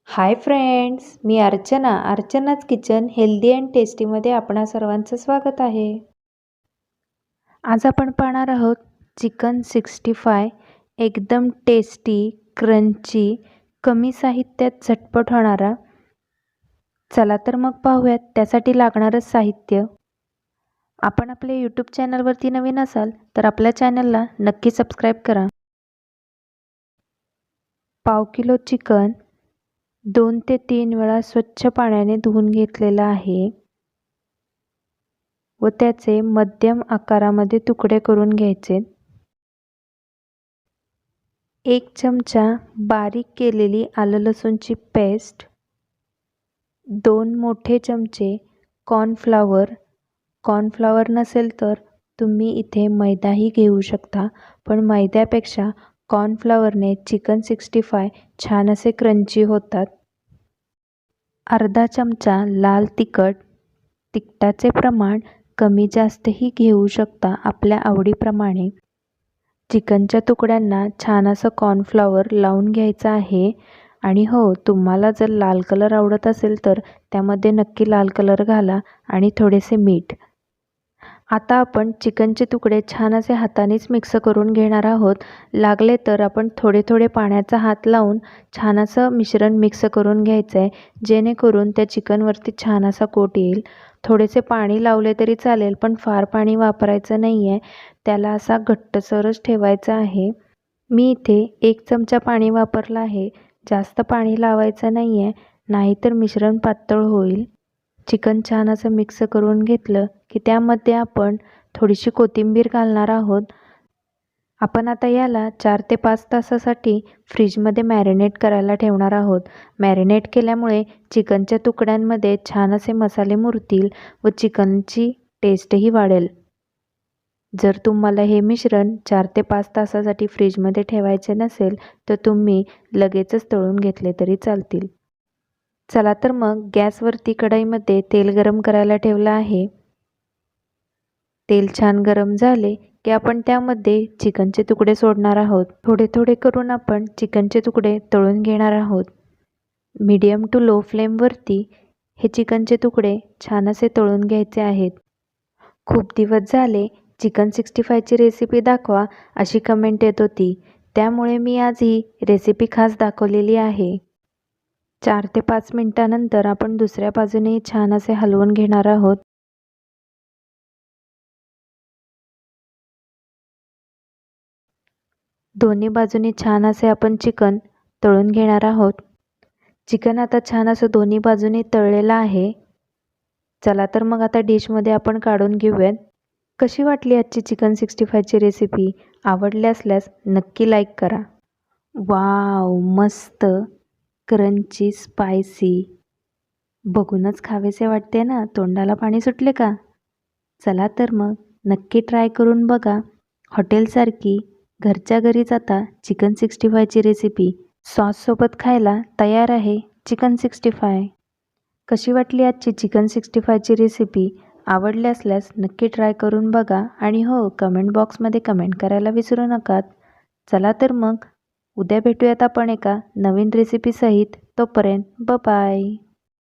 हाय friends, मी अर्चनाच kitchen healthy and टेस्टीमध्ये आपणा सर्वांचं स्वागत आहे. आज आपण पाहणार आहोत चिकन 65 एकदम टेस्टी, क्रंची, कमी साहित्यात झटपट होणारा. चला तर मग पाहूयात त्यासाठी लागणारं साहित्य. आपण आपल्या यूट्यूब चॅनलवरती नवीन असाल तर आपल्या चॅनलला नक्की सबस्क्राईब करा. पाव किलो चिकन 2 ते 3 वेळा स्वच्छ पाण्याने धुवून घेतलेलं आहे व त्याचे मध्यम आकारामध्ये तुकडे करून घ्यायचे. 1 चमचा बारीक केलेली आलं लसूणची पेस्ट, 2 मोठे चमचे कॉर्नफ्लॉवर नसेल तर तुम्ही इथे मैदाही घेऊ शकता, पण मैद्यापेक्षा कॉर्नफ्लॉवरने चिकन 65 छान असे क्रंची होतात. अर्धा चमचा लाल तिखट, तिखटाचे प्रमाण कमी जास्तही घेऊ शकता आपल्या आवडीप्रमाणे. चिकनच्या तुकड्यांना छान असं कॉर्नफ्लॉवर लावून घ्यायचं आहे. आणि हो, तुम्हाला जर लाल कलर आवडत असेल तर त्यामध्ये नक्की लाल कलर घाला आणि थोडेसे मीठ. आता आपण चिकनचे तुकडे छान असे हातानेच मिक्स करून घेणार आहोत. लागले तर आपण थोडे थोडे पाण्याचा हात लावून छान असं मिश्रण मिक्स करून घ्यायचं आहे, जेणेकरून त्या चिकनवरती छान असा कोट येईल. थोडेसे पाणी लावले तरी चालेल, पण फार पाणी वापरायचं नाही आहे. त्याला असा घट्टसरच ठेवायचा आहे. मी इथे 1 चमचा पाणी वापरलं आहे. जास्त पाणी लावायचं नाही आहे, नाहीतर मिश्रण पातळ होईल. चिकन छान असं मिक्स करून घेतलं की त्यामध्ये आपण थोडीशी कोथिंबीर घालणार आहोत. आपण आता याला 4 ते 5 तासासाठी फ्रीजमध्ये मॅरिनेट करायला ठेवणार आहोत. मॅरिनेट केल्यामुळे चिकनच्या तुकड्यांमध्ये छान असे मसाले मुरतील व चिकनची टेस्टही वाढेल. जर तुम्हाला हे मिश्रण 4 ते 5 तासासाठी फ्रीजमध्ये ठेवायचे नसेल तर तुम्ही लगेचच तळून घेतले तरी चालतील. चला तर मग गॅसवरती कढईमध्ये तेल गरम करायला ठेवलं आहे. तेल छान गरम झाले की आपण त्यामध्ये चिकनचे तुकडे सोडणार आहोत. थोडे थोडे करून आपण चिकनचे तुकडे तळून घेणार आहोत. मीडियम टू लो फ्लेमवरती हे चिकनचे तुकडे छान असे तळून घ्यायचे आहेत. खूप दिवस झाले चिकन 65ची रेसिपी दाखवा अशी कमेंट येत होती, त्यामुळे मी आज ही रेसिपी खास दाखवलेली आहे. 4 ते 5 मिनिटानंतर आपण दुसऱ्या बाजूने छान असे हलवून घेणार आहोत. दोन्ही बाजूने छान असे आपण चिकन तळून घेणार आहोत. चिकन आता छान असं दोन्ही बाजूने तळलेलं आहे. चला तर मग आता डिशमध्ये आपण काढून घेऊयात. कशी वाटली आजची चिकन 65ची रेसिपी? आवडली असल्यास नक्की लाईक करा. वाव, मस्त क्रंची, स्पायसी, बघूनच खावेसे वाटते ना. तोंडाला पाणी सुटले का? चला तर मग नक्की ट्राय करून बघा. हॉटेलसारखी घरच्या घरीच आता चिकन 65ची रेसिपी सॉससोबत खायला तयार आहे. चिकन 65 कशी वाटली आजची चिकन 65ची रेसिपी? आवडली असल्यास नक्की ट्राय करून बघा. आणि हो, कमेंट बॉक्समध्ये कमेंट करायला विसरू नका. चला तर मग उद्या भेटूयात आपण एका नवीन रेसिपीसहित. तोपर्यंत बाय.